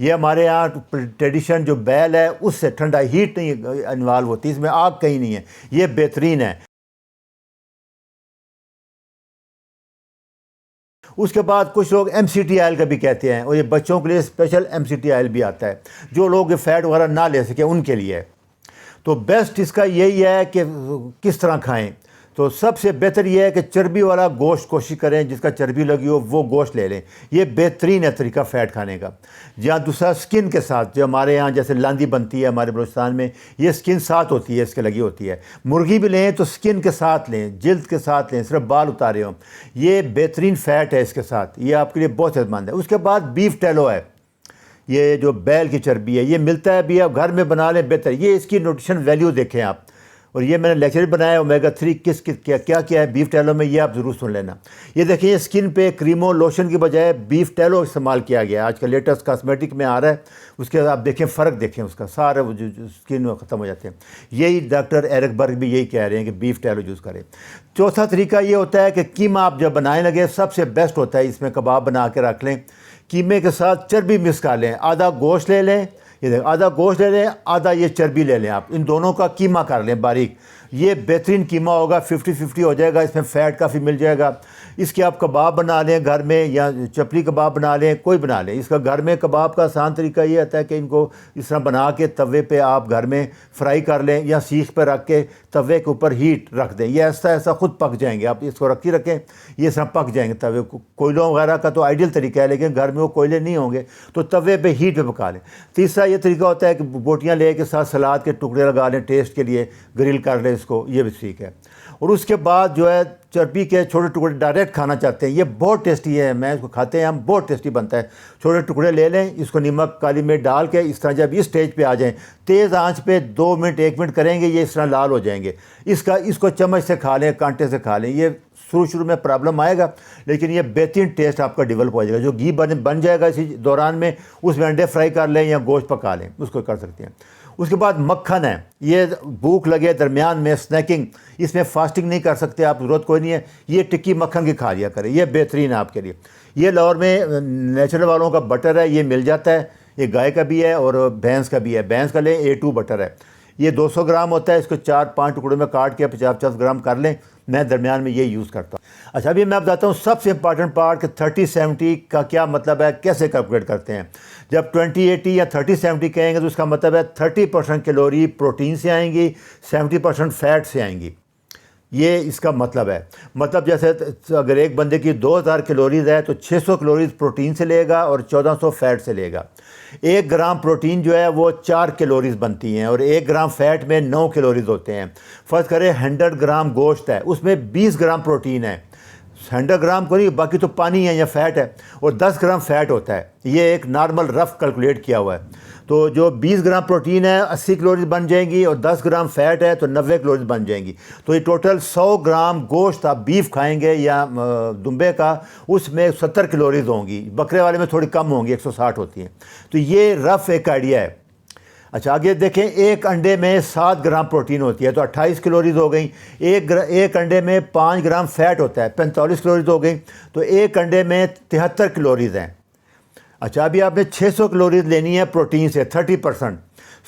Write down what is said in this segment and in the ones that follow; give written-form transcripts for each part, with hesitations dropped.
یہ ہمارے یہاں ٹریڈیشن جو بیل ہے اس سے ٹھنڈا ہیٹ نہیں انوالو ہوتی، اس میں آگ کہیں نہیں ہے، یہ بہترین ہے۔ اس کے بعد کچھ لوگ ایم سی ٹی آئل کا بھی کہتے ہیں، اور یہ بچوں کے لیے special M C T oil بھی آتا ہے، جو لوگ فیٹ وغیرہ نہ لے سکیں ان کے لیے۔ تو بیسٹ اس کا یہی ہے کہ کس طرح کھائیں، تو سب سے بہتر یہ ہے کہ چربی والا گوشت کوشش کریں، جس کا چربی لگی ہو وہ گوشت لے لیں، یہ بہترین ہے طریقہ فیٹ کھانے کا۔ جہاں دوسرا سکن کے ساتھ، جو ہمارے یہاں جیسے لاندی بنتی ہے ہمارے بلوچستان میں، یہ سکن ساتھ ہوتی ہے، اس کے لگی ہوتی ہے۔ مرغی بھی لیں تو سکن کے ساتھ لیں، جلد کے ساتھ لیں، صرف بال اتارے ہوں، یہ بہترین فیٹ ہے اس کے ساتھ، یہ آپ کے لیے بہت صحت مند ہے۔ اس کے بعد بیف ٹیلو ہے، یہ جو بیل کی چربی ہے، یہ ملتا ہے بھی، آپ گھر میں بنا لیں بہتر، یہ اس کی نیوٹریشن ویلیو دیکھیں آپ، اور یہ میں نے لیکچر بنایا اومیگا 3 کس کیا ہے بیف ٹیلو میں، یہ آپ ضرور سن لینا۔ یہ دیکھیں، یہ اسکن پہ کریمو لوشن کی بجائے بیف ٹیلو استعمال کیا گیا ہے، آج کل لیٹسٹ کاسمیٹک میں آ رہا ہے، اس کے آپ دیکھیں فرق دیکھیں اس کا، سارے جو اسکن میں ختم ہو جاتے ہیں۔ یہی ڈاکٹر ایرک برگ بھی یہی کہہ رہے ہیں کہ بیف ٹیلو یوز کریں۔ چوتھا طریقہ یہ ہوتا ہے کہ قیمہ آپ جب بنائیں لگے، سب سے بیسٹ ہوتا ہے اس میں کباب بنا کے رکھ لیں، قیمے کے ساتھ چربی مکس کر لیں، آدھا گوشت لے لیں، یہ دیکھ آدھا گوشت لے لیں، آدھا یہ چربی لے لیں، آپ ان دونوں کا قیمہ کر لیں باریک، یہ بہترین قیمہ ہوگا، 50-50 ہو جائے گا، اس میں فیٹ کافی مل جائے گا۔ اس کے آپ کباب بنا لیں گھر میں، یا چپلی کباب بنا لیں، کوئی بنا لیں۔ اس کا گھر میں کباب کا آسان طریقہ یہ آتا ہے کہ ان کو اس طرح بنا کے توے پہ آپ گھر میں فرائی کر لیں، یا سیخ پہ رکھ کے توے کے اوپر ہیٹ رکھ دیں، یہ ایسا خود پک جائیں گے، آپ اس کو رکھی رکھیں، یہ اس طرح پک جائیں گے توے کو۔ کوئلوں وغیرہ کا تو آئیڈیل طریقہ ہے، لیکن گھر میں وہ کوئلے نہیں ہوں گے تو توے پہ ہیٹ پہ پکا لیں۔ تیسرا یہ طریقہ ہوتا ہے کہ بوٹیاں لے کے ساتھ سلاد کے ٹکڑے لگا لیں ٹیسٹ کے لیے، گرل کر لیں اس کو، یہ بھی ٹھیک ہے۔ اور اس کے بعد جو ہے چربی کے چھوٹے ٹکڑے ڈائریکٹ کھانا چاہتے ہیں، یہ بہت ٹیسٹی ہے، میں اس کو کھاتے ہیں ہم، بہت ٹیسٹی بنتا ہے۔ چھوٹے ٹکڑے لے لیں، اس کو نمک کالی مرچ ڈال کے اس طرح جب اس سٹیج پہ آ جائیں، تیز آنچ پہ 2 منٹ 1 منٹ کریں گے، یہ اس طرح لال ہو جائیں گے۔ اس کو چمچ سے کھا لیں، کانٹے سے کھا لیں، یہ شروع میں پرابلم آئے گا، لیکن یہ بہترین ٹیسٹ آپ کا ڈیولپ ہو جائے گا۔ جو گھی بن جائے گا اسی دوران میں، اس میں انڈے فرائی کر لیں یا گوشت پکا لیں، اس کو کر سکتے ہیں۔ اس کے بعد مکھن ہے، یہ بھوک لگے درمیان میں اسنیکنگ، اس میں فاسٹنگ نہیں کر سکتے آپ، ضرورت کوئی نہیں ہے، یہ ٹکی مکھن کی کھا لیا کریں، یہ بہترین ہے آپ کے لیے۔ یہ لاہور میں نیچرل والوں کا بٹر ہے، یہ مل جاتا ہے، یہ گائے کا بھی ہے اور بھینس کا بھی ہے، بھینس کا لیں A2 بٹر ہے، یہ 200 گرام ہوتا ہے، اس کو 4-5 ٹکڑوں میں کاٹ کے 50-50 گرام کر لیں، میں درمیان میں یہ یوز کرتا ہوں۔ اچھا، ابھی میں بتاتا ہوں سب سے امپارٹنٹ پارٹ کہ 30-70 کا کیا مطلب ہے، کیسے کیلکولیٹ کرتے ہیں۔ جب 20-80 یا 30-70 کہیں گے تو اس کا مطلب ہے 30% کیلوری پروٹین سے آئیں گی، 70% فیٹ سے آئیں گی، یہ اس کا مطلب ہے۔ مطلب جیسے اگر ایک بندے کی 2000 کیلوریز ہے تو 600 کیلوریز پروٹین سے لے گا اور 1400 فیٹ سے لے گا۔ 1 گرام پروٹین جو ہے وہ 4 کیلوریز بنتی ہیں، اور 1 گرام فیٹ میں 9 کیلوریز ہوتے ہیں۔ فرض کریں 100 گرام گوشت ہے، اس میں 20 گرام پروٹین ہے، 100 گرام کو نہیں، باقی تو پانی ہے یا فیٹ ہے، اور 10 گرام فیٹ ہوتا ہے، یہ ایک نارمل رف کیلکولیٹ کیا ہوا ہے۔ تو جو 20 گرام پروٹین ہے 80 کیلوریز بن جائیں گی، اور 10 گرام فیٹ ہے تو 90 کیلوریز بن جائیں گی۔ تو یہ ٹوٹل 100 گرام گوشت آپ بیف کھائیں گے یا دمبے کا، اس میں 70 کیلوریز ہوں گی، بکرے والے میں تھوڑی کم ہوں گی، 160 ہوتی ہیں۔ تو یہ رف ایک آئیڈیا ہے۔ اچھا، آگے دیکھیں، ایک انڈے میں 7 گرام پروٹین ہوتی ہے تو 28 کیلوریز ہو گئیں۔ ایک انڈے میں 5 گرام فیٹ ہوتا ہے، 45 کیلوریز ہو گئیں، تو ایک انڈے میں 73 کیلوریز ہیں۔ اچھا، ابھی آپ نے 600 کیلوریز لینی ہے پروٹین سے، 30%۔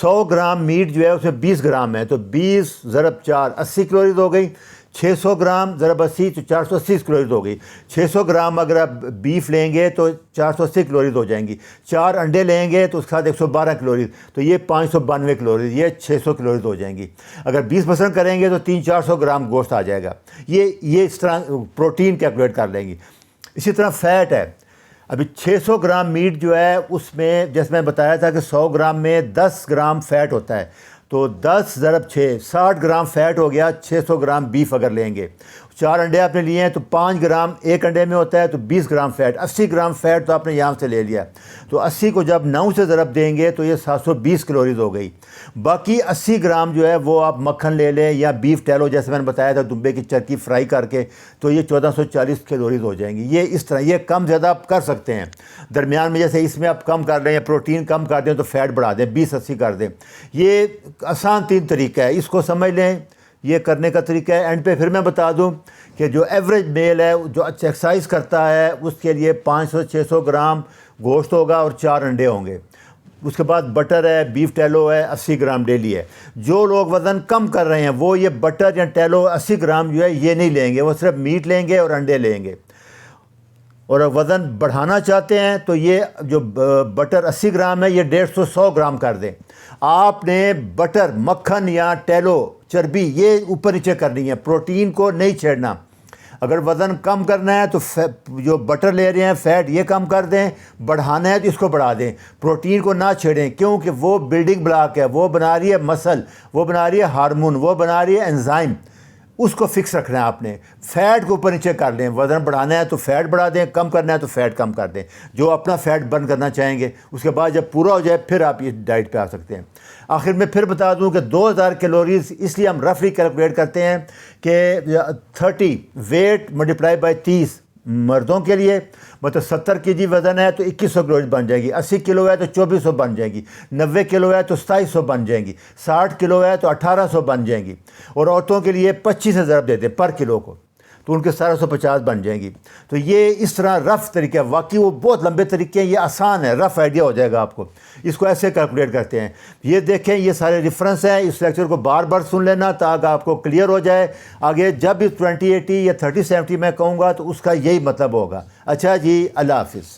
100 گرام میٹ جو ہے اس میں 20 گرام ہے، تو 20 ضرب 4 80 کیلوریز ہو گئی۔ 600 گرام ضرب 80 تو 480 کیلوریز ہو گئی۔ 600 گرام اگر آپ بیف لیں گے تو 480 کیلوریز ہو جائیں گی۔ 4 انڈے لیں گے تو اس کے ساتھ 112 کیلوریز، تو یہ 592 کیلوریز، یہ 600 کیلوریز ہو جائیں گی۔ اگر 20% کریں گے تو 300-400 گرام گوشت آ جائے گا۔ یہ اس طرح پروٹین کیلکولیٹ کر لیں گی۔ اسی طرح فیٹ ہے، ابھی 600 گرام میٹ جو ہے اس میں جیسے میں بتایا تھا کہ 100 گرام میں 10 گرام فیٹ ہوتا ہے، تو 10 ضرب 6 60 گرام فیٹ ہو گیا 600 گرام بیف اگر لیں گے۔ 4 انڈے آپ نے لیے ہیں تو 5 گرام ایک انڈے میں ہوتا ہے، تو 20 گرام فیٹ، 80 گرام فیٹ تو آپ نے یہاں سے لے لیا، تو 80 کو جب 9 سے ضرب دیں گے تو یہ 720 کیلوریز ہو گئی۔ باقی 80 گرام جو ہے وہ آپ مکھن لے لیں یا بیف ٹیلو جیسے میں نے بتایا تھا، دمبے کی چرکی فرائی کر کے، تو یہ 1440 کیلوریز ہو جائیں گی۔ یہ اس طرح یہ کم زیادہ آپ کر سکتے ہیں درمیان میں، جیسے اس میں آپ کم کر لیں یا پروٹین کم کر دیں تو فیٹ بڑھا دیں، 20-80 کر دیں۔ یہ آسان 3 طریقہ ہے، اس کو سمجھ لیں، یہ کرنے کا طریقہ ہے۔ اینڈ پہ پھر میں بتا دوں کہ جو ایوریج میل ہے جو ایکسرسائز کرتا ہے اس کے لیے 500-600 گرام گوشت ہوگا اور 4 انڈے ہوں گے۔ اس کے بعد بٹر ہے، بیف ٹیلو ہے 80 گرام ڈیلی ہے۔ جو لوگ وزن کم کر رہے ہیں وہ یہ بٹر یا ٹیلو 80 گرام جو ہے یہ نہیں لیں گے، وہ صرف میٹ لیں گے اور انڈے لیں گے۔ اور وزن بڑھانا چاہتے ہیں تو یہ جو بٹر 80 گرام ہے یہ 150 گرام کر دیں۔ آپ نے بٹر، مکھن یا ٹیلو، چربی یہ اوپر نیچے کرنی ہے، پروٹین کو نہیں چھیڑنا۔ اگر وزن کم کرنا ہے تو جو بٹر لے رہے ہیں فیٹ یہ کم کر دیں، بڑھانا ہے تو اس کو بڑھا دیں، پروٹین کو نہ چھیڑیں، کیونکہ وہ بلڈنگ بلاک ہے، وہ بنا رہی ہے مسل، وہ بنا رہی ہے ہارمون، وہ بنا رہی ہے انزائم، اس کو فکس رکھنا ہے آپ نے۔ فیٹ کو اوپر نیچے کر لیں، وزن بڑھانا ہے تو فیٹ بڑھا دیں، کم کرنا ہے تو فیٹ کم کر دیں، جو اپنا فیٹ برن کرنا چاہیں گے۔ اس کے بعد جب پورا ہو جائے پھر آپ یہ ڈائٹ پہ آ سکتے ہیں۔ آخر میں پھر بتا دوں کہ 2000 کیلوریز اس لیے ہم رفلی کیلکولیٹ کرتے ہیں کہ 30 ویٹ ملٹیپلائی بائی 30 مردوں کے لیے، مطلب 70 کے جی وزن ہے تو 2100 کیلوریز بن جائے گی، 80 کلو ہے تو 2400 بن جائے گی، 90 کلو ہے تو 2700 بن جائیں گی، 60 کلو ہے تو 1800 بن جائیں گی، اور عورتوں کے لیے 25 سے ضرب دیتے پر کلو کو تو ان کے 1750 بن جائیں گی۔ تو یہ اس طرح رف طریقہ ہے، واقعی وہ بہت لمبے طریقے ہیں، یہ آسان ہے، رف آئیڈیا ہو جائے گا آپ کو۔ اس کو ایسے کیلکولیٹ کرتے ہیں۔ یہ دیکھیں یہ سارے ریفرنس ہیں، اس لیکچر کو بار بار سن لینا تاکہ آپ کو کلیئر ہو جائے۔ آگے جب بھی 2080 یا 3070 میں کہوں گا تو اس کا یہی مطلب ہوگا۔ اچھا جی، اللہ حافظ۔